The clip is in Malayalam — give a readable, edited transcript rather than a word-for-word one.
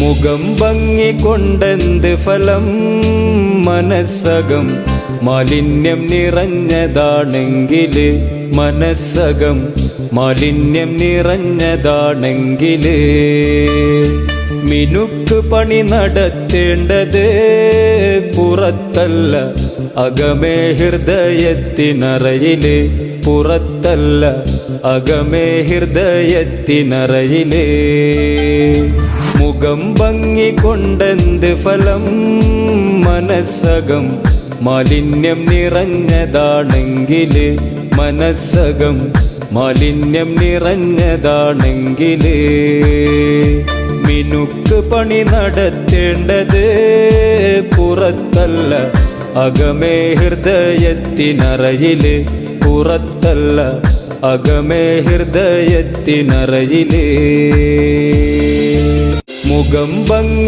മുഖം ഭംഗി കൊണ്ടെന്ത് ഫലം, മനസ്സകം മാലിന്യം നിറഞ്ഞതാണെങ്കില്, മനസ്സകം മാലിന്യം നിറഞ്ഞതാണെങ്കില് മിനുക്ക് പണി നടത്തേണ്ടത് പുറത്തല്ല അകമേ ഹൃദയത്തിനറയില്, പുറത്തല്ല അകമേ ഹൃദയത്തിനറയില്. മുഖം ഭംഗി കൊണ്ടെന്ത് ഫലം, മനസ്സകം മാലിന്യം നിറഞ്ഞതാണെങ്കില്, മനസ്സകം മാലിന്യം നിറഞ്ഞതാണെങ്കില് മിനുക്ക് പണി നടത്തേണ്ടത് പുറത്തല്ല അകമേ ഹൃദയത്തിനറയില്, പുറത്തല്ല അകമേ ഹൃദയത്തിനറയില്. മുഖം ഭംഗി